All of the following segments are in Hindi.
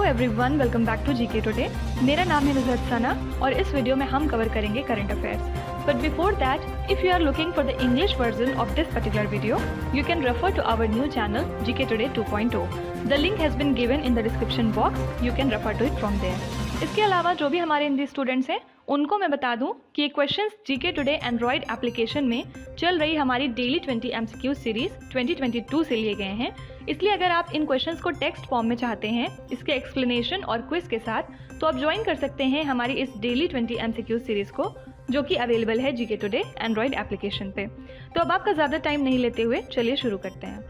Everyone, welcome back to GK today. मेरा नाम है नुज़रत सना और इस वीडियो में हम कवर करेंगे current affairs. But before that, if you are looking for the English version of this particular video, you can refer to our new channel GK today 2.0। The link has been given in the description box, you can refer to it from there. इसके अलावा जो भी हमारे हिंदी स्टूडेंट्स हैं उनको मैं बता दूं कि ये questions GK today Android application में चल रही हमारी डेली 20 MCQ सीरीज 2022 से लिए गए हैं। इसलिए अगर आप इन क्वेश्चंस को टेक्स्ट फॉर्म में चाहते हैं इसके एक्सप्लेनेशन और क्विज के साथ, तो आप ज्वाइन कर सकते हैं हमारी इस डेली 20 MCQ सीरीज को, जो कि अवेलेबल है जीके टुडे एंड्रॉयड एप्लीकेशन पे। तो अब आपका ज़्यादा टाइम नहीं लेते हुए चलिए शुरू करते हैं।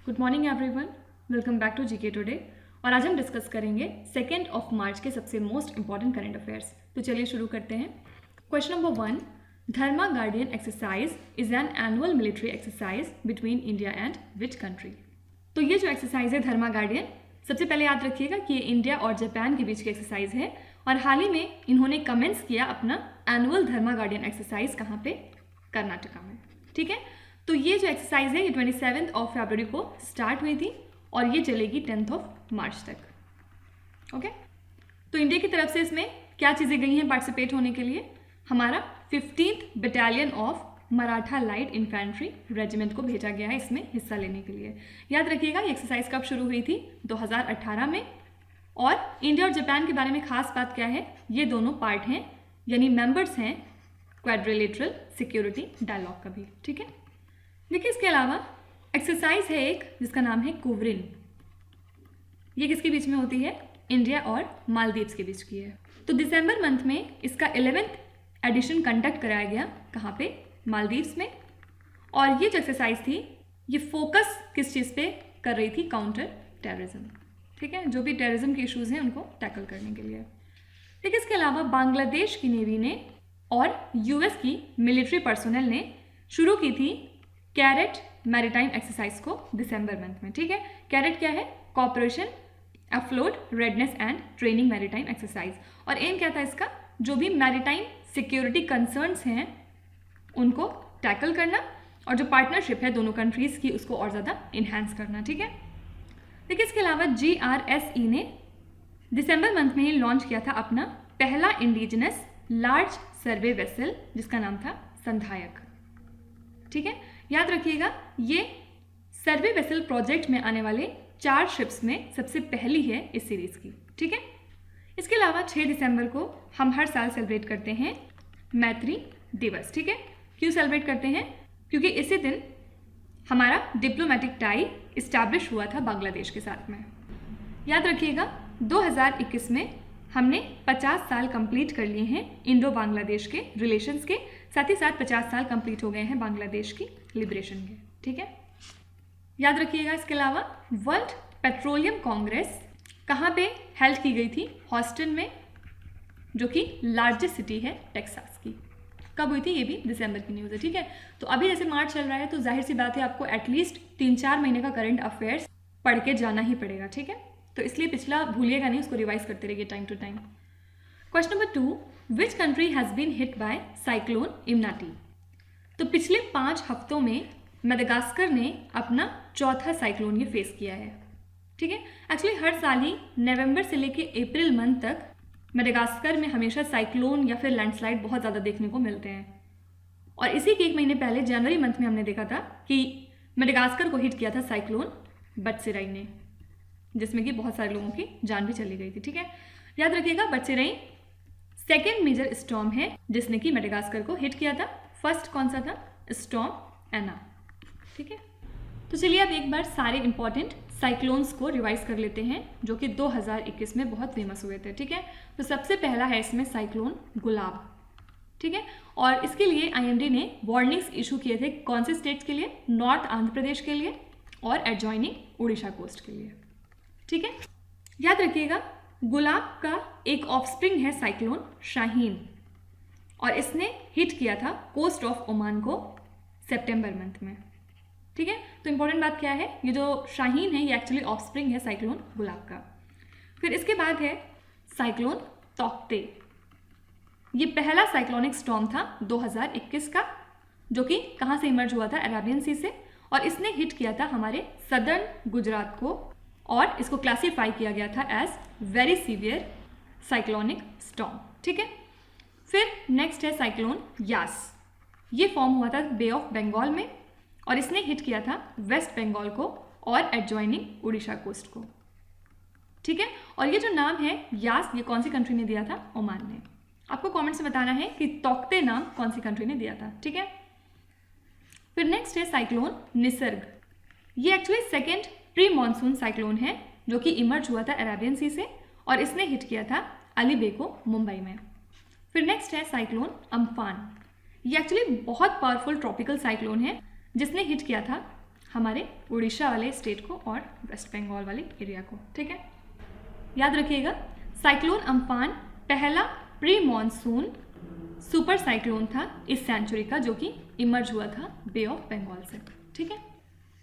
Good morning everyone, welcome back to GK today. और आज हम डिस्कस करेंगे 2 मार्च के सबसे मोस्ट इंपॉर्टेंट करंट अफेयर्स। तो चलिए शुरू करते हैं। Question number 1, Dharma guardian exercise is an annual military exercise between India and which country. तो ये जो एक्सरसाइज है धर्मा गार्डियन, सबसे पहले याद रखिएगा कि ये इंडिया और जापान के बीच की एक्सरसाइज है और हाल ही में इन्होंने कमेंट्स किया अपना एनुअल धर्मा गार्डियन एक्सरसाइज कहाँ पे, कर्नाटका में। ठीक है, तो ये जो एक्सरसाइज है ये 27 फरवरी को स्टार्ट हुई थी और ये चलेगी 10 मार्च तक। ओके, तो इंडिया की तरफ से इसमें क्या चीज़ें गई हैं पार्टिसिपेट होने के लिए? हमारा 15th battalion of Maratha light infantry regiment को भेजा गया है इसमें हिस्सा लेने के लिए। याद रखिएगा ये एक्सरसाइज कब शुरू हुई थी? 2018 में। और इंडिया और जापान के बारे में खास बात क्या है, ये दोनों पार्ट हैं यानी मेंबर्स हैं क्वाड्रिलेटरल सिक्योरिटी डायलॉग का भी। ठीक है, देखिए इसके अलावा एक्सरसाइज है एक जिसका नाम है कुवरिन। ये किसके बीच में होती है? इंडिया और मालदीव्स के बीच की है। तो दिसंबर मंथ में इसका 11th एडिशन कंडक्ट कराया गया, कहाँ पे? मालदीव्स में। और ये जो एक्सरसाइज थी ये फोकस किस चीज़ पे कर रही थी? Counter terrorism. ठीक है, जो भी टेररिज्म के इश्यूज हैं उनको टैकल करने के लिए। ठीक है, इसके अलावा बांग्लादेश की नेवी ने और यूएस की मिलिट्री पर्सोनल ने शुरू की थी कैरेट मैरीटाइम एक्सरसाइज को दिसंबर मंथ में। ठीक है, कैरेट क्या है? Cooperation afloat readiness and training maritime exercise. और एम क्या था इसका? जो भी मैरीटाइम सिक्योरिटी कंसर्न्स हैं उनको टैकल करना और जो पार्टनरशिप है दोनों कंट्रीज़ की उसको और ज़्यादा इन्हांस करना। ठीक है, देखिए इसके अलावा GRSE ने दिसंबर मंथ में ही लॉन्च किया था अपना पहला इंडिजिनस लार्ज सर्वे वेसल जिसका नाम था संधायक। ठीक है, याद रखिएगा ये सर्वे वेसल प्रोजेक्ट में आने वाले 4 शिप्स में सबसे पहली है इस सीरीज की। ठीक है, इसके अलावा 6 दिसंबर को हम हर साल सेलिब्रेट करते हैं मैत्री दिवस। ठीक है, क्यों सेलिब्रेट करते हैं? क्योंकि इसी दिन हमारा डिप्लोमेटिक टाई इस्टेब्लिश हुआ था बांग्लादेश के साथ में। याद रखिएगा 2021 में हमने 50 साल कंप्लीट कर लिए हैं इंडो बांग्लादेश के रिलेशंस के, साथ ही साथ 50 साल कंप्लीट हो गए हैं बांग्लादेश की लिबरेशन के। ठीक है, याद रखिएगा इसके अलावा वर्ल्ड पेट्रोलियम कांग्रेस कहाँ पे हेल्ड की गई थी? हॉस्टन में, जो कि लार्जेस्ट सिटी है टेक्सास की। कब हुई थी? ये भी दिसंबर की न्यूज़ है। ठीक है, तो अभी जैसे मार्च चल रहा है तो जाहिर सी बात है आपको एटलीस्ट 3-4 महीने का करंट अफेयर्स पढ़ के जाना ही पड़ेगा। ठीक है, तो इसलिए पिछला भूलिएगा नहीं, उसको रिवाइज करते रहिए time to time. Question number 2, which country has been hit by cyclone Emnati. तो पिछले 5 हफ्तों में मेडागास्कर ने अपना चौथा साइक्लोन ये फेस किया है। ठीक है, एक्चुअली हर साल ही नवंबर से लेके अप्रैल मंथ तक मेडागास्कर में हमेशा साइक्लोन या फिर लैंडस्लाइड बहुत ज़्यादा देखने को मिलते हैं। और इसी के 1 महीने पहले जनवरी मंथ में हमने देखा था कि मेडागास्कर को हिट किया था साइक्लोन बटसिराई ने, जिसमें कि बहुत सारे लोगों की जान भी चली गई थी। ठीक है, याद रखिएगा बटसिराई 2nd मेजर स्टॉर्म है जिसने कि मेडागास्कर को हिट किया था। फर्स्ट कौन सा था? स्टॉर्म एना। ठीक है, तो चलिए अब एक बार सारे इंपॉर्टेंट साइक्लोन्स को रिवाइज कर लेते हैं जो कि 2021 में बहुत फेमस हुए थे। ठीक है, तो सबसे पहला है इसमें साइक्लोन गुलाब। ठीक है, और इसके लिए IMD ने वार्निंग्स इशू किए थे। कौन से स्टेट्स के लिए? नॉर्थ आंध्र प्रदेश के लिए और एडजॉइनिंग उड़ीसा कोस्ट के लिए। ठीक है, याद रखिएगा गुलाब का एक ऑफस्प्रिंग है साइक्लोन शाहीन और इसने हिट किया था कोस्ट ऑफ ओमान को सितंबर मंथ में। ठीक है, तो इंपॉर्टेंट बात क्या है, ये जो शाहीन है ये एक्चुअली ऑफस्प्रिंग है साइक्लोन गुलाब का। फिर इसके बाद है साइक्लोन तौकते। ये पहला साइक्लोनिक स्टॉर्म था 2021 का, जो कि कहाँ से इमर्ज हुआ था? अरेबियन सी से, और इसने हिट किया था हमारे सदर्न गुजरात को और इसको क्लासीफाई किया गया था as very severe cyclonic storm. ठीक है, फिर नेक्स्ट है साइक्लोन यास। ये फॉर्म हुआ था बे ऑफ बंगाल में और इसने हिट किया था वेस्ट बंगाल को और एडजॉइनिंग उड़ीसा कोस्ट को। ठीक है, और ये जो नाम है यास, ये कौन सी कंट्री ने दिया था? ओमान ने। आपको कमेंट से बताना है कि तोक्ते नाम कौन सी कंट्री ने दिया था। ठीक है, फिर नेक्स्ट है साइक्लोन निसर्ग। ये actually second pre monsoon cyclone है जो कि इमर्ज हुआ था अरेबियन सी से और इसने हिट किया था अली बे को मुंबई में। फिर नेक्स्ट है साइक्लोन अम्फान। ये एक्चुअली बहुत पावरफुल ट्रॉपिकल साइक्लोन है जिसने हिट किया था हमारे उड़ीसा वाले स्टेट को और वेस्ट बंगाल वाले एरिया को। ठीक है, याद रखिएगा साइक्लोन अम्फान पहला प्री मॉनसून सुपर साइक्लोन था इस सेंचुरी का जो कि इमर्ज हुआ था बे ऑफ बंगाल से। ठीक है,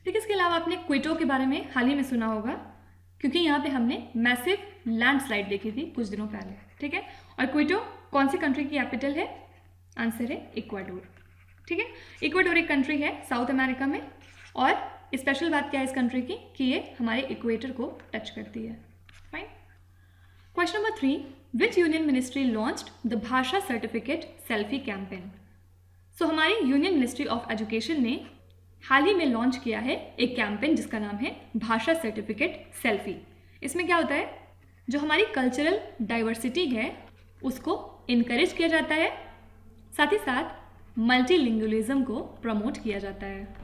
ठीक, इसके अलावा आपने क्वेटो के बारे में हाल ही में सुना होगा क्योंकि यहाँ पे हमने मैसिव लैंडस्लाइड देखी थी कुछ दिनों पहले। ठीक है, और क्वेटो कौन सी कंट्री की कैपिटल है? आंसर है इक्वाडोर। ठीक है, इक्वाडोर एक कंट्री है साउथ अमेरिका में और स्पेशल बात क्या है इस कंट्री की कि ये हमारे इक्वेटर को टच करती है। Fine. Question number 3, which union ministry launched the भाषा सर्टिफिकेट सेल्फी कैंपेन? सो हमारी यूनियन मिनिस्ट्री ऑफ एजुकेशन ने हाल ही में लॉन्च किया है एक कैंपेन जिसका नाम है भाषा सर्टिफिकेट सेल्फी। इसमें क्या होता है, जो हमारी कल्चरल डाइवर्सिटी है उसको इनकरेज किया जाता है, साथ ही साथ मल्टीलिंगुअलिज्म को प्रमोट किया जाता है।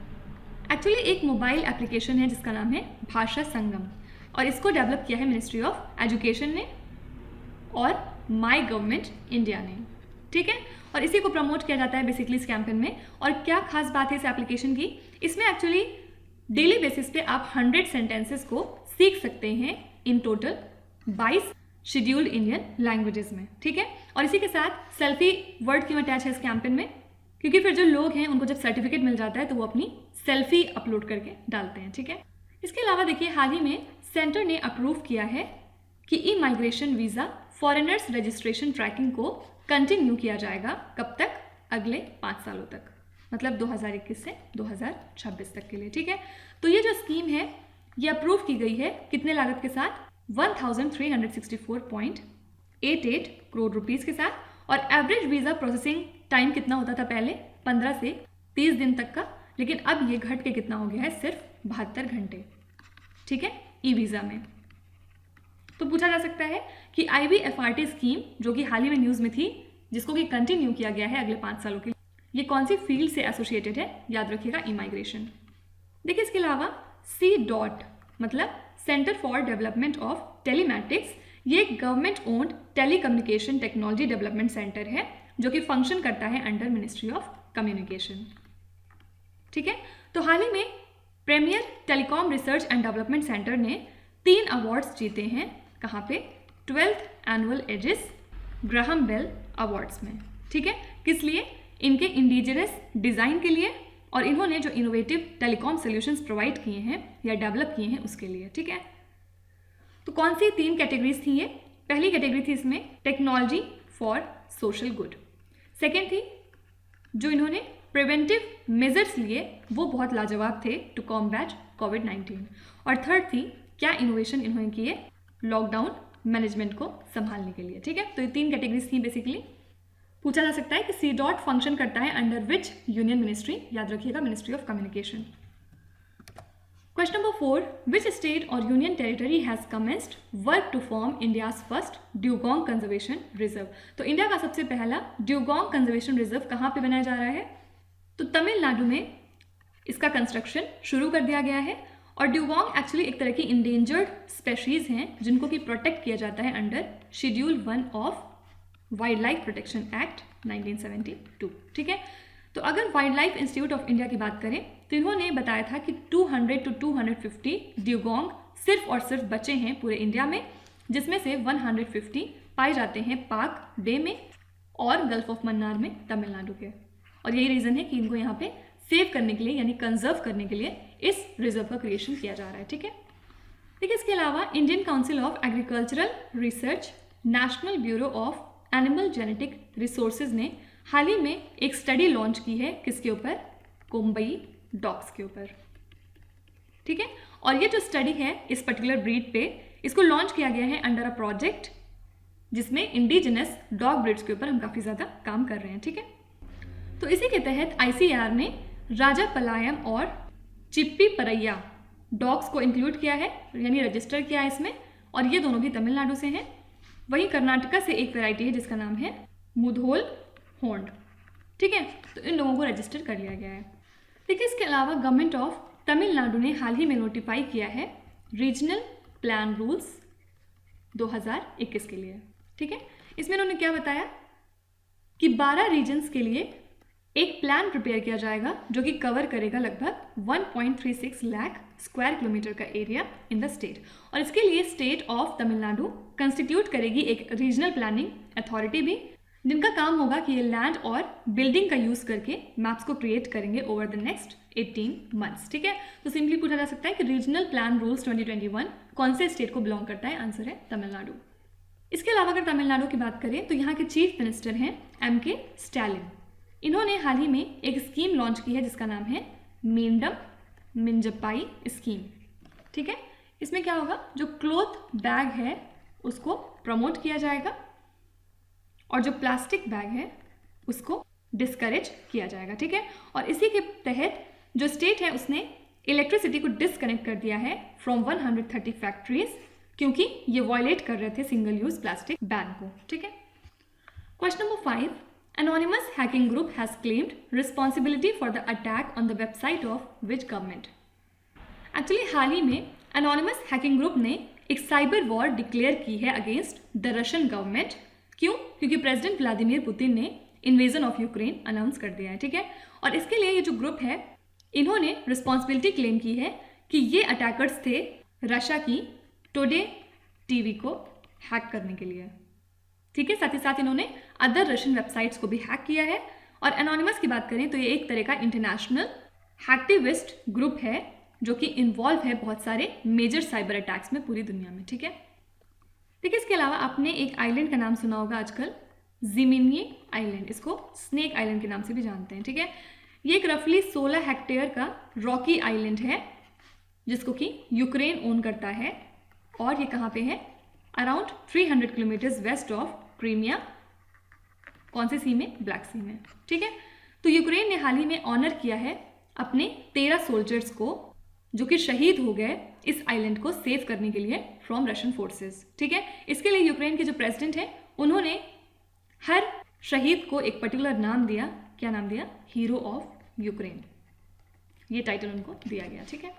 एक्चुअली एक मोबाइल एप्लीकेशन है जिसका नाम है भाषा संगम और इसको डेवलप किया है मिनिस्ट्री ऑफ एजुकेशन ने और माई गवर्नमेंट इंडिया ने। ठीक है, और इसी को प्रमोट किया जाता है बेसिकली इस कैंपेन में। और क्या खास बात है इस एप्लीकेशन की, इसमें एक्चुअली डेली बेसिस पे आप 100 सेंटेंसेस को सीख सकते हैं in total 22 scheduled Indian languages में। ठीक है, और इसी के साथ सेल्फी वर्ड क्यों अटैच है इस कैंपेन में, क्योंकि फिर जो लोग हैं उनको जब सर्टिफिकेट मिल जाता है तो वो अपनी सेल्फी अपलोड करके डालते हैं। ठीक है, इसके अलावा देखिए हाल ही में सेंटर ने अप्रूव किया है कि e migration visa foreigners registration tracking को कंटिन्यू किया जाएगा। कब तक? अगले 5 सालों तक, मतलब 2021 से 2026 तक के लिए। ठीक है, तो ये जो स्कीम है ये अप्रूव की गई है कितने लागत के साथ? 1364.88 करोड़ रुपीस के साथ। और एवरेज वीज़ा प्रोसेसिंग टाइम कितना होता था पहले? 15 से 30 दिन तक का, लेकिन अब ये घट के कितना हो गया है? सिर्फ 72 घंटे। ठीक है, ई वीज़ा में। तो पूछा जा सकता है कि IVFRT स्कीम जो कि हाल ही में न्यूज़ में थी जिसको कि कंटिन्यू किया गया है अगले 5 सालों के लिए, ये कौन सी फील्ड से एसोसिएटेड है? याद रखिएगा इमाइग्रेशन। देखिए इसके अलावा C.DOT मतलब centre for development of telematics, ये एक government owned telecommunication technology development centre है जो कि फंक्शन करता है अंडर मिनिस्ट्री ऑफ कम्युनिकेशन। ठीक है, तो हाल ही में premier telecom research and development centre ने 3 अवार्ड्स जीते हैं। कहाँ पे? 12th annual Aegis Graham Bell awards में। ठीक है, किस लिए? इनके इंडिजिनस डिज़ाइन के लिए और इन्होंने जो इनोवेटिव टेलीकॉम सॉल्यूशंस प्रोवाइड किए हैं या डेवलप किए हैं उसके लिए। ठीक है, तो कौन सी 3 कैटेगरीज थी ये? पहली कैटेगरी थी इसमें technology for social good, second थी जो इन्होंने प्रिवेंटिव मेजर्स लिए वो बहुत लाजवाब थे टू कॉम्बैट कोविड-19, और थर्ड थी क्या इनोवेशन इन्होंने किए लॉकडाउन मैनेजमेंट को संभालने के लिए। ठीक है, तो ये 3 कैटेगरीज थी बेसिकली। पूछा जा सकता है कि C.DOT फंक्शन करता है अंडर विच यूनियन मिनिस्ट्री? याद रखिएगा ministry of communication. Question number 4, which state और union territory has commenced work to form India's first dugong conservation reserve? तो इंडिया का सबसे पहला ड्यूगोंग कंजर्वेशन रिजर्व कहाँ पे बनाया जा रहा है? तो तमिलनाडु में इसका कंस्ट्रक्शन शुरू कर दिया गया है। और ड्यूगोंग एक्चुअली एक तरह की इंडेंजर्ड स्पेशीज हैं जिनको कि प्रोटेक्ट किया जाता है under schedule 1 of wild life protection act 1972। ठीक है, तो अगर wild life institute of India की बात करें तो इन्होंने बताया था कि 200 to 250 ड्यूगोंग सिर्फ और सिर्फ बचे हैं पूरे इंडिया में, जिसमें से 150 पाए जाते हैं पाक बे में और गल्फ ऑफ मन्नार में तमिलनाडु के। और यही रीज़न है कि इनको यहाँ पे सेव करने के लिए यानी कंजर्व करने के लिए इस रिजर्व का क्रिएशन किया जा रहा है। ठीक है, देखिए इसके अलावा Indian council of agricultural research, national bureau of animal genetic resources ने हाल ही में एक स्टडी लॉन्च की है किसके ऊपर? कोम्बई डॉग्स के ऊपर। ठीक है, और ये जो स्टडी है इस पर्टिकुलर ब्रीड पे इसको लॉन्च किया गया है अंडर अ प्रोजेक्ट जिसमें इंडिजिनस डॉग ब्रीड्स के ऊपर हम काफ़ी ज़्यादा काम कर रहे हैं, ठीक है। तो इसी के तहत ICAR ने राजापलायम और चिप्पीपरैया डॉग्स को इंक्लूड किया है, यानी रजिस्टर किया है इसमें, और ये दोनों भी तमिलनाडु से हैं। वहीं कर्नाटका से एक वैरायटी है जिसका नाम है मुधोल होंड, ठीक है। तो इन लोगों को रजिस्टर कर लिया गया है। ठीक है, इसके अलावा गवर्नमेंट ऑफ तमिलनाडु ने हाल ही में नोटिफाई किया है रीजनल प्लान रूल्स 2021 के लिए, ठीक है। इसमें उन्होंने क्या बताया कि 12 रीजन्स के लिए एक प्लान प्रिपेयर किया जाएगा जो कि कवर करेगा लगभग 1.36 लाख स्क्वायर किलोमीटर का एरिया इन द स्टेट, और इसके लिए स्टेट ऑफ तमिलनाडु कंस्टिट्यूट करेगी एक रीजनल प्लानिंग अथॉरिटी भी, जिनका काम होगा कि ये लैंड और बिल्डिंग का यूज़ करके मैप्स को क्रिएट करेंगे ओवर द नेक्स्ट 18 मंथ्स, ठीक है। तो सिंपली पूछा जा सकता है कि रीजनल प्लान रूल्स 2021 कौन से स्टेट को बिलोंग करता है? आंसर है तमिलनाडु। इसके अलावा अगर तमिलनाडु की बात करें तो यहाँ के चीफ मिनिस्टर हैं MK स्टैलिन। इन्होंने हाल ही में एक स्कीम लॉन्च की है जिसका नाम है मींडम मिंजपाई स्कीम, ठीक है। इसमें क्या होगा, जो क्लॉथ बैग है उसको प्रमोट किया जाएगा और जो प्लास्टिक बैग है उसको डिस्करेज किया जाएगा, ठीक है। और इसी के तहत जो स्टेट है उसने इलेक्ट्रिसिटी को डिसकनेक्ट कर दिया है फ्रॉम 130 फैक्ट्रीज, क्योंकि ये वायलेट कर रहे थे सिंगल यूज प्लास्टिक बैन को, ठीक है। Question number 5, anonymous hacking group has claimed responsibility for the attack on the website of which government? Actually हाल ही में anonymous hacking group ने एक साइबर वॉर डिक्लेयर की है अगेंस्ट द रशियन गवर्नमेंट। क्यों? क्योंकि प्रेसिडेंट व्लादिमीर पुतिन ने इन्वेजन ऑफ यूक्रेन अनाउंस कर दिया है, ठीक है। और इसके लिए ये जो ग्रुप है इन्होंने रिस्पॉन्सिबिलिटी क्लेम की है कि ये अटैकर्स थे रशिया की टुडे टीवी को हैक करने के लिए, ठीक है। साथ ही साथ इन्होंने अदर रशियन वेबसाइट्स को भी हैक किया है। और एनोनिमस की बात करें तो ये एक तरह का इंटरनेशनल हैक्टिविस्ट ग्रुप है जो कि इन्वॉल्व है बहुत सारे मेजर साइबर अटैक्स में पूरी दुनिया में, ठीक है। ठीक है, इसके अलावा आपने एक आइलैंड का नाम सुना होगा आजकल, जिमिनी आइलैंड, इसको स्नेक आइलैंड के नाम से भी जानते हैं, ठीक है। ये एक रफली 16 हेक्टेयर का रॉकी आइलैंड है जिसको कि यूक्रेन ओन करता है, और ये कहाँ पे है? Around 300 kilometres west of Crimea. कौन से सी में? ब्लैक सी में, ठीक है। तो यूक्रेन ने हाल ही में ऑनर किया है अपने 13 सोल्जर्स को जो कि शहीद हो गए इस आइलैंड को सेव करने के लिए फ्रॉम रशियन फोर्सेस, ठीक है। इसके लिए यूक्रेन के जो प्रेसिडेंट हैं उन्होंने हर शहीद को एक पर्टिकुलर नाम दिया। क्या नाम दिया? हीरो ऑफ यूक्रेन, ये टाइटल उनको दिया गया, ठीक है।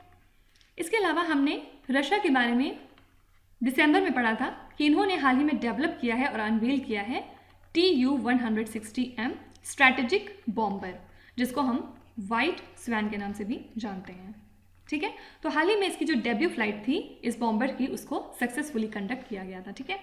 इसके अलावा हमने रशिया के बारे में दिसंबर में पढ़ा था कि इन्होंने हाल ही में डेवलप किया है और अनवील किया है Tu-160M स्ट्रैटेजिक बॉम्बर, जिसको हम वाइट स्वैन के नाम से भी जानते हैं, ठीक है। तो हाल ही में इसकी जो डेब्यू फ्लाइट थी इस बॉम्बर की उसको सक्सेसफुली कंडक्ट किया गया था, ठीक है।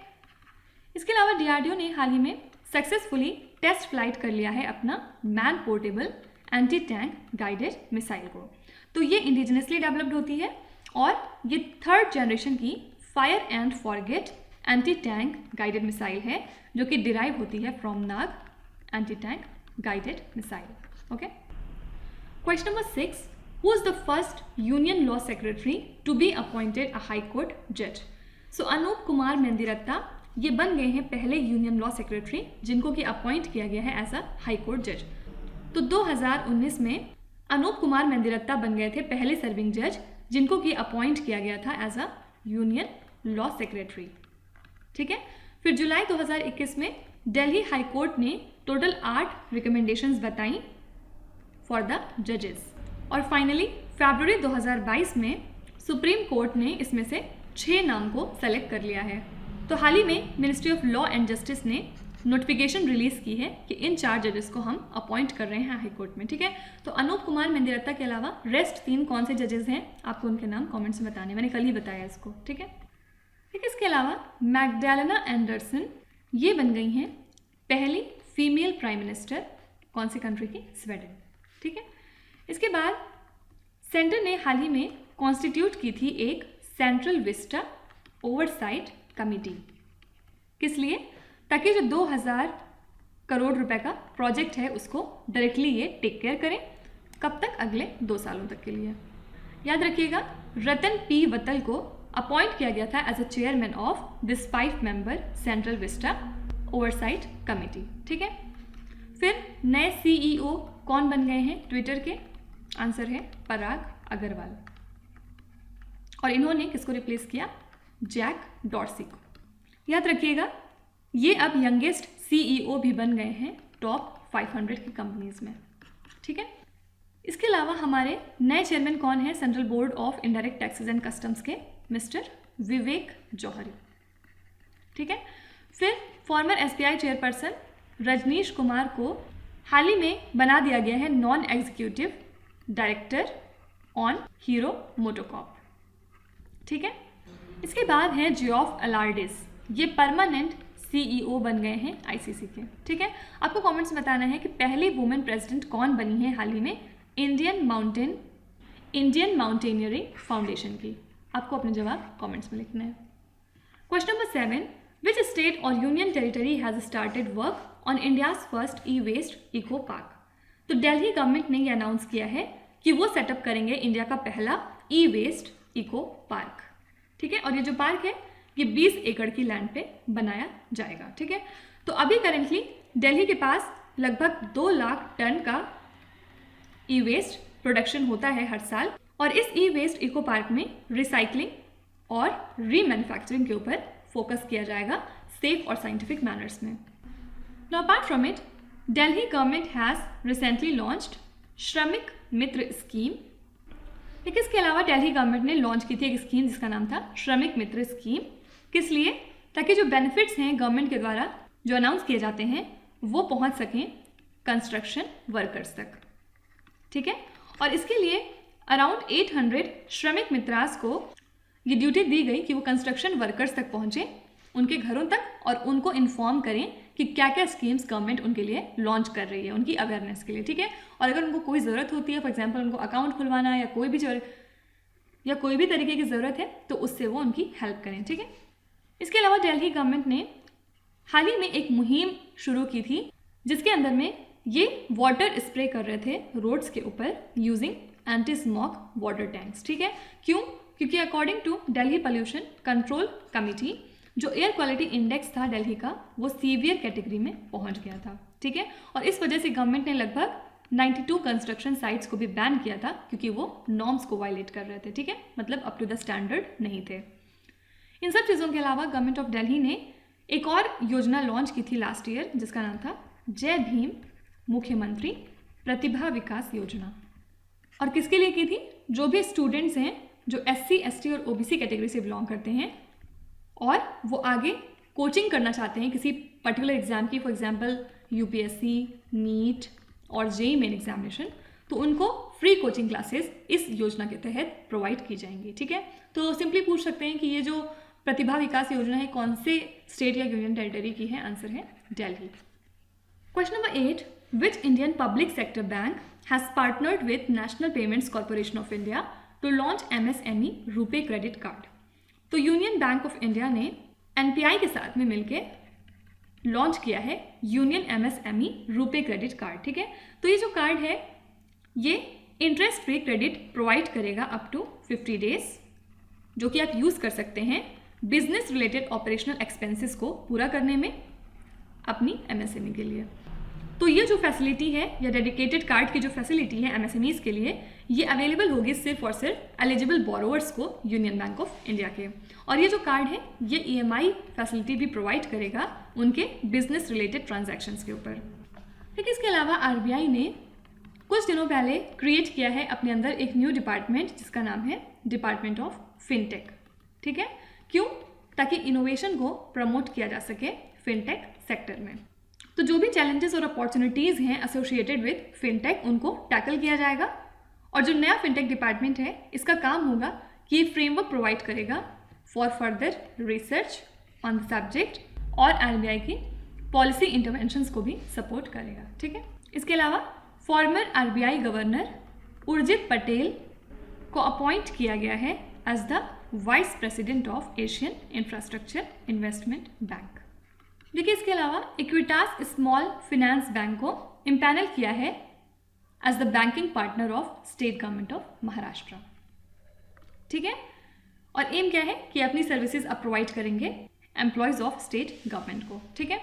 इसके अलावा DRDO ने हाल ही में सक्सेसफुली टेस्ट फ्लाइट कर लिया है अपना man portable anti tank guided missile को। तो ये इंडिजिनसली डेवलप्ड होती है और ये 3rd जनरेशन की fire and forget anti tank guided missile है जो कि डिराइव होती है from Nag anti tank guided missile, okay. Question number 6, who is the first union law secretary to be appointed a high court जज? सो अनूप कुमार मेंदिरत्ता ये बन गए हैं पहले यूनियन लॉ सेक्रेटरी जिनको कि अपॉइंट किया गया है एज अ हाई कोर्ट जज। तो 2019 में अनूप कुमार मेंदिरत्ता बन गए थे पहले सर्विंग जज जिनको कि अपॉइंट किया गया था as a union law secretary, ठीक है। फिर जुलाई 2021 में दिल्ली हाई कोर्ट ने टोटल 8 रिकमेंडेशंस बताई फॉर द जजेस, और फाइनली फरवरी 2022 में सुप्रीम कोर्ट ने इसमें से 6 नाम को सेलेक्ट कर लिया है। तो हाल ही में ministry of law and justice ने नोटिफिकेशन रिलीज की है कि इन 4 जजेस को हम अपॉइंट कर रहे हैं हाई कोर्ट में, ठीक है। तो अनूप कुमार मेंदिरत्ता के अलावा रेस्ट 3 कौन से जजेस हैं आपको उनके नाम कमेंट्स में बताने, मैंने कल ही बताया इसको, ठीक है। ठीक है, इसके अलावा मैग्डालेना एंडरसन ये बन गई हैं पहली फीमेल प्राइम मिनिस्टर, कौन सी कंट्री की? स्वीडन, ठीक है। इसके बाद सेंटर ने हाल ही में कॉन्स्टिट्यूट की थी एक सेंट्रल विस्टा ओवरसाइट कमिटी, किस लिए? ताकि जो 2000 करोड़ रुपए का प्रोजेक्ट है उसको डायरेक्टली ये टेक केयर करें। कब तक? अगले 2 सालों तक के लिए। याद रखिएगा रतन P. वत्तल को अपॉइंट किया गया था as a chairman of this 5 member central vista oversight committee. ठीक है, फिर नए CEO कौन बन गए हैं ट्विटर के? आंसर है पराग अग्रवाल। और इन्होंने किसको रिप्लेस किया? जैक डॉर्सी को। याद रखिएगा, ये अब यंगेस्ट CEO भी बन गए हैं टॉप 500 की कंपनीज में। ठीक है, इसके अलावा हमारे नए चेयरमैन कौन है central board of indirect taxes and customs के? मिस्टर विवेक जौहरी। ठीक है, फिर former SBI chairperson Rajnish Kumar को हाल ही में बना दिया गया है non executive director on Hero MotoCorp. ठीक है, इसके बाद है जियोफ अलार्डिस, ये परमानेंट CEO बन गए हैं ICC के। ठीक है, आपको कमेंट्स में बताना है कि पहली वुमेन प्रेसिडेंट कौन बनी है हाल ही में इंडियन माउंटेनियरिंग फाउंडेशन की। आपको अपने जवाब कमेंट्स में लिखना है। क्वेश्चन नंबर 7, विच स्टेट और union territory has started work on India's first e-waste eco park? तो दिल्ली गवर्नमेंट ने ये अनाउंस किया है कि वो सेटअप करेंगे इंडिया का पहला ई-वेस्ट इको पार्क। ठीक है, और ये जो पार्क है ये 20 एकड़ की लैंड पे बनाया जाएगा। ठीक है, तो अभी करेंटली दिल्ली के पास लगभग 2 लाख टन का ई-वेस्ट प्रोडक्शन होता है हर साल, और इस ई-वेस्ट इको पार्क में रिसाइकलिंग और रीमैन्युफैक्चरिंग के ऊपर फोकस किया जाएगा सेफ और साइंटिफिक मैनर्स में। Now apart from it, Delhi government has recently launched श्रमिक मित्र स्कीम। लेकिन इसके अलावा दिल्ली गवर्नमेंट ने लॉन्च की थी एक स्कीम जिसका नाम था श्रमिक मित्र स्कीम। किस लिए? ताकि जो बेनिफिट्स हैं गवर्नमेंट के द्वारा जो अनाउंस किए जाते हैं वो पहुंच सकें कंस्ट्रक्शन वर्कर्स तक। ठीक है, और इसके लिए अराउंड 800 श्रमिक मित्रास को ये ड्यूटी दी गई कि वो कंस्ट्रक्शन वर्कर्स तक पहुंचे, उनके घरों तक, और उनको इन्फॉर्म करें कि क्या क्या स्कीम्स गवर्नमेंट उनके लिए लॉन्च कर रही है उनकी अवेयरनेस के लिए। ठीक है, और अगर उनको कोई ज़रूरत होती है, फॉर एग्जांपल उनको अकाउंट खुलवाना या कोई भी तरीके की ज़रूरत है, तो उससे वो उनकी हेल्प करें। ठीक है, इसके अलावा दिल्ली गवर्नमेंट ने हाल ही में एक मुहिम शुरू की थी जिसके अंदर में ये वाटर स्प्रे कर रहे थे रोड्स के ऊपर using anti smog water tanks. ठीक है, क्यों? क्योंकि according to Delhi pollution control committee जो एयर क्वालिटी इंडेक्स था दिल्ली का वो सीवियर कैटेगरी में पहुंच गया था। ठीक है, और इस वजह से गवर्नमेंट ने लगभग 92 कंस्ट्रक्शन साइट्स को भी बैन किया था क्योंकि वो नॉर्म्स को वायलेट कर रहे थे। ठीक है, मतलब अप टू द स्टैंडर्ड नहीं थे। इन सब चीज़ों के अलावा गवर्नमेंट ऑफ दिल्ली ने एक और योजना लॉन्च की थी लास्ट ईयर जिसका नाम था जय भीम मुख्यमंत्री प्रतिभा विकास योजना। और किसके लिए की थी? जो भी स्टूडेंट्स हैं जो SC, ST और OBC कैटेगरी से बिलोंग करते हैं और वो आगे कोचिंग करना चाहते हैं किसी पर्टिकुलर एग्जाम की, फॉर एग्जांपल UPSC, नीट और JEE मेन एग्जामिनेशन, तो उनको फ्री कोचिंग क्लासेस इस योजना के तहत प्रोवाइड की जाएंगी। ठीक है, तो सिंपली पूछ सकते हैं कि ये जो प्रतिभा विकास योजना है कौन से स्टेट या यूनियन टेरिटरी की है? आंसर है Delhi. Question number 8, which Indian public sector bank has partnered with national payments corporation of India to launch MSME RuPay credit card? तो यूनियन बैंक ऑफ इंडिया ने NPI के साथ में मिलकर लॉन्च किया है union MSME RuPay credit card. ठीक है, तो ये जो कार्ड है ये इंटरेस्ट फ्री क्रेडिट प्रोवाइड करेगा अप टू 50 डेज, जो कि आप यूज़ कर सकते हैं बिजनेस रिलेटेड ऑपरेशनल एक्सपेंसेस को पूरा करने में अपनी MSME के लिए। तो ये जो फैसिलिटी है या डेडिकेटेड कार्ड की जो फैसिलिटी है MSMEs के लिए, ये अवेलेबल होगी सिर्फ और सिर्फ एलिजिबल बोरोवर्स को यूनियन बैंक ऑफ इंडिया के। और ये जो कार्ड है ये EMI फैसिलिटी भी प्रोवाइड करेगा उनके बिजनेस रिलेटेड ट्रांजैक्शंस के ऊपर। लेकिन इसके अलावा RBI ने कुछ दिनों पहले क्रिएट किया है अपने अंदर एक न्यू डिपार्टमेंट जिसका नाम है डिपार्टमेंट ऑफ फिनटेक। ठीक है, क्यों? ताकि इनोवेशन को प्रमोट किया जा सके फिनटेक सेक्टर में। तो जो भी चैलेंजेस और अपॉर्चुनिटीज़ हैं एसोसिएटेड विद फिनटेक उनको टैकल किया जाएगा। और जो नया फिनटेक डिपार्टमेंट है इसका काम होगा कि ये फ्रेमवर्क प्रोवाइड करेगा for further research on the subject और RBI की पॉलिसी इंटरवेंशंस को भी सपोर्ट करेगा। ठीक है, इसके अलावा former RBI governor Urjit Patel को अपॉइंट किया गया है as the vice president of Asian infrastructure investment bank. देखिए, इसके अलावा इक्विटास स्मॉल फाइनेंस बैंक को इम्पैनल किया है as the banking partner of state government of Maharashtra. ठीक है, और एम क्या है कि अपनी सर्विसेज अब प्रोवाइड करेंगे एम्प्लॉयज़ ऑफ स्टेट गवर्नमेंट को। ठीक है,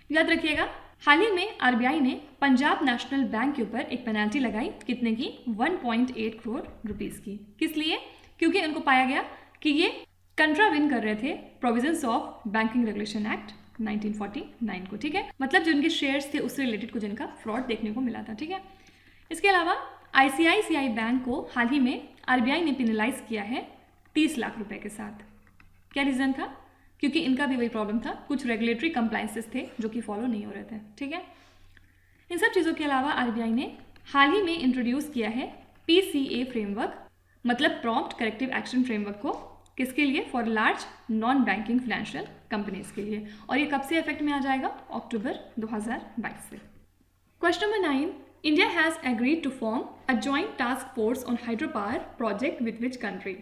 याद रखिएगा हाल ही में आरबीआई ने पंजाब नेशनल बैंक के ऊपर एक पेनल्टी लगाई, कितने की, 1.8 करोड़ रुपीस की। किस लिए? क्योंकि उनको पाया गया कि ये कंट्राविन कर रहे थे provisions of banking regulation act 1949 को। ठीक है, मतलब जो इनके शेयर्स थे उससे रिलेटेड कुछ इनका फ्रॉड देखने को मिला था। ठीक है, इसके अलावा आईसीआईसीआई बैंक को हाल ही में आरबीआई ने पेनलाइज किया है 30 लाख रुपए के साथ। क्या रीज़न था? क्योंकि इनका भी वही प्रॉब्लम था, कुछ रेगुलेटरी कंप्लायंसेस थे जो कि फॉलो नहीं हो रहे थे। ठीक है, इन सब चीज़ों के अलावा आरबीआई ने हाल ही में इंट्रोड्यूस किया है पीसीए फ्रेमवर्क, मतलब प्रॉम्प्ट करेक्टिव एक्शन फ्रेमवर्क को। किसके लिए? For large non banking financial companies के लिए। और ये कब से इफेक्ट में आ जाएगा? अक्टूबर 2022 से। Question number 9, India has agreed to form a joint task force on hydro power project with which country?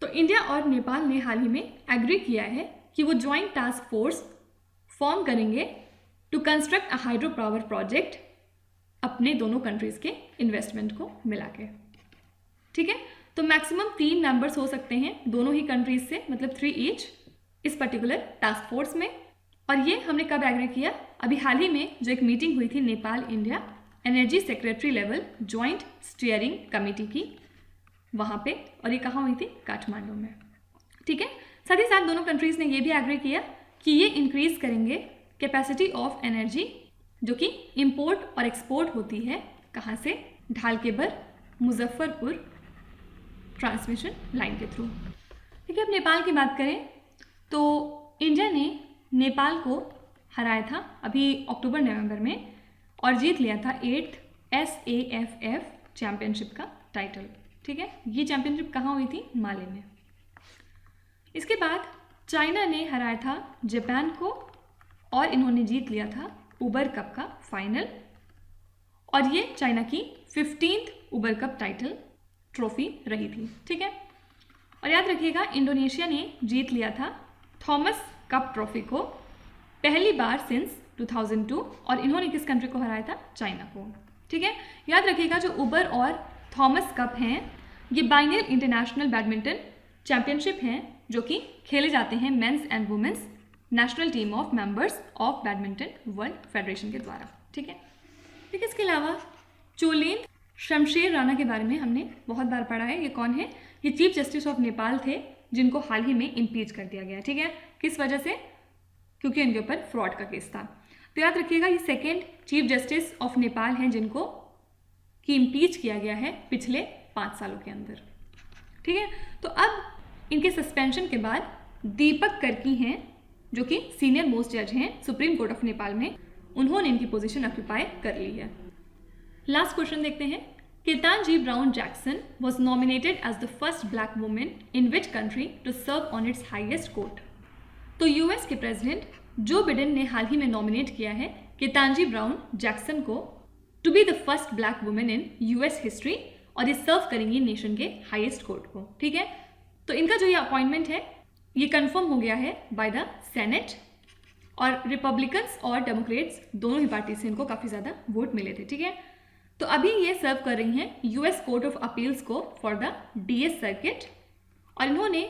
तो इंडिया और नेपाल ने हाल ही में एग्री किया है कि वो जॉइंट टास्क फोर्स फॉर्म करेंगे to construct a hydro power project अपने दोनों कंट्रीज़ के इन्वेस्टमेंट को मिला के। ठीक है, तो मैक्सिमम 3 मेंबर्स हो सकते हैं दोनों ही कंट्रीज से, मतलब 3 ईच इस पर्टिकुलर टास्क फोर्स में। और ये हमने कब एग्री किया? अभी हाल ही में जो एक मीटिंग हुई थी Nepal India energy secretary level joint steering committee की, वहाँ पे। और ये कहाँ हुई थी? काठमांडू में। ठीक है, साथ ही साथ दोनों कंट्रीज़ ने ये भी एग्री किया कि ये इंक्रीज करेंगे कैपेसिटी ऑफ एनर्जी जो कि इंपोर्ट और एक्सपोर्ट होती है, कहाँ से? ढालकेबर मुजफ्फरपुर ट्रांसमिशन लाइन के थ्रू। ठीक है, अब नेपाल की बात करें तो इंडिया ने नेपाल को हराया था अभी अक्टूबर नवंबर में और जीत लिया था 8th SAFF चैम्पियनशिप का टाइटल। ठीक है, ये चैम्पियनशिप कहाँ हुई थी? माले में। इसके बाद चाइना ने हराया था जापान को और इन्होंने जीत लिया था उबर कप का फाइनल, और ये चाइना की 15th उबर कप टाइटल ट्रॉफी रही थी। ठीक है, और याद रखिएगा इंडोनेशिया ने जीत लिया था थॉमस कप ट्रॉफी को पहली बार सिंस 2002, और इन्होंने किस कंट्री को हराया था? चाइना को। ठीक है, याद रखिएगा जो उबर और थॉमस कप हैं ये बाइनल इंटरनेशनल बैडमिंटन चैंपियनशिप हैं जो कि खेले जाते हैं men's and women's national team of members of badminton world federation के द्वारा। ठीक है, ठीक है, इसके अलावा चोलेन शमशेर राणा के बारे में हमने बहुत बार पढ़ा है। ये कौन है? ये चीफ जस्टिस ऑफ नेपाल थे जिनको हाल ही में इम्पीच कर दिया गया। ठीक है, किस वजह से? क्योंकि इनके ऊपर फ्रॉड का केस था। तो याद रखिएगा ये 2nd chief justice of Nepal हैं जिनको कि इम्पीच किया गया है पिछले 5 सालों के अंदर। ठीक है, तो अब इनके सस्पेंशन के बाद दीपक कर्की हैं जो कि सीनियर मोस्ट जज हैं सुप्रीम कोर्ट ऑफ नेपाल में, उन्होंने इनकी पोजीशन ऑक्यूपाई कर ली है। लास्ट क्वेश्चन देखते हैं। Ketanji Brown Jackson was nominated as the first black women in which country to serve on its highest court? तो यूएस के प्रेसिडेंट जो बिडेन ने हाल ही में नॉमिनेट किया है केतानजी ब्राउन जैक्सन को to be the first black women in US history, और ये सर्व करेंगी नेशन के हाईएस्ट कोर्ट को। ठीक है, तो इनका जो ये अपॉइंटमेंट है ये कंफर्म हो गया है बाय द सेनेट, और रिपब्लिकन्स और डेमोक्रेट्स दोनों ही पार्टी से इनको काफ़ी ज़्यादा वोट मिले थे। ठीक है, तो अभी ये सर्व कर रही हैं यूएस कोर्ट ऑफ अपील्स को फॉर द डीएस सर्किट, और इन्होंने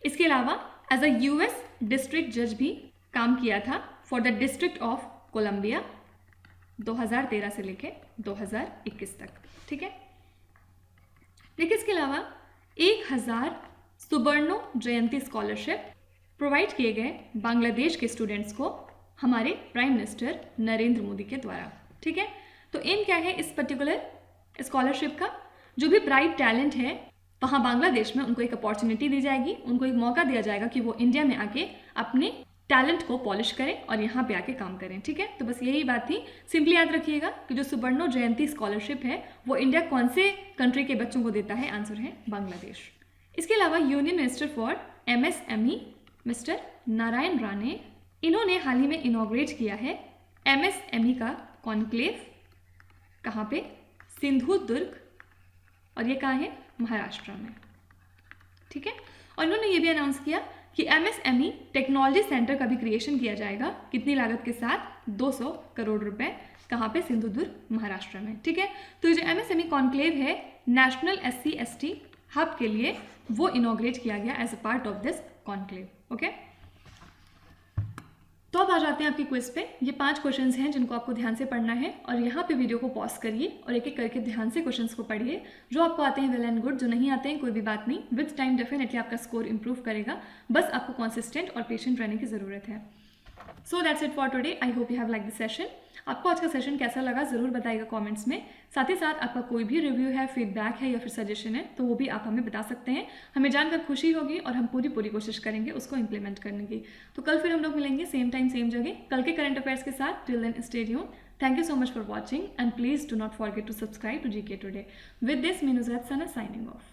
इसके अलावा एज अ यूएस डिस्ट्रिक्ट जज भी काम किया था for the district of Columbia 2013 से लेके 2021 तक। ठीक है, देखिए इसके अलावा 1000 सुवर्णो जयंती स्कॉलरशिप प्रोवाइड किए गए बांग्लादेश के स्टूडेंट्स को हमारे प्राइम मिनिस्टर नरेंद्र मोदी के द्वारा। ठीक है, तो एम क्या है इस पर्टिकुलर स्कॉलरशिप का? जो भी ब्राइट टैलेंट है वहाँ बांग्लादेश में उनको एक अपॉर्चुनिटी दी जाएगी, उनको एक मौका दिया जाएगा कि वो इंडिया में आके अपने टैलेंट को पॉलिश करें और यहाँ पे आके काम करें। ठीक है, तो बस यही बात थी। सिंपली याद रखिएगा कि जो सुवर्णो जयंती स्कॉलरशिप है वो इंडिया कौन से कंट्री के बच्चों को देता है? आंसर है बांग्लादेश। इसके अलावा union minister for MSME mister Narayan Rane, इन्होंने हाल ही में इनॉग्रेट किया है MSME का कॉन्क्लेव। कहाँ पे? सिंधुदुर्ग, और ये कहाँ है? महाराष्ट्र में। ठीक है, और इन्होंने ये भी अनाउंस किया कि MSME टेक्नोलॉजी सेंटर का भी क्रिएशन किया जाएगा। कितनी लागत के साथ? 200 करोड़ रुपए। कहाँ पे? सिंधुदुर्ग महाराष्ट्र में। ठीक है, तो ये जो MSME कॉन्क्लेव है नेशनल SC/ST हब के लिए वो इनॉग्रेट किया गया as a part of this conclave. Okay, तो अब आ जाते हैं आपकी क्विज पे। ये 5 क्वेश्चंस हैं जिनको आपको ध्यान से पढ़ना है और यहाँ पे वीडियो को पॉज करिए और एक एक करके ध्यान से क्वेश्चंस को पढ़िए। जो आपको आते हैं वेल एंड गुड, जो नहीं आते हैं कोई भी बात नहीं, विद टाइम डेफिनेटली आपका स्कोर इंप्रूव करेगा। बस आपको कॉन्सिस्टेंट और पेशेंट रहने की ज़रूरत है। So that's it for today. I hope you have like this session. आपको आज का सेशन कैसा लगा ज़रूर बताइएगा कमेंट्स में। साथ ही साथ आपका कोई भी रिव्यू है, फीडबैक है या फिर सजेशन है तो वो भी आप हमें बता सकते हैं। हमें जानकर खुशी होगी और हम पूरी कोशिश करेंगे उसको इम्प्लीमेंट करने की। तो कल फिर हम लोग मिलेंगे सेम टाइम सेम जगह कल के करंट अफेयर्स के साथ। Till then stay tuned. Thank you so much for watching and please do not forget to subscribe to GK Today. With this, me Nuzhat Sana signing off.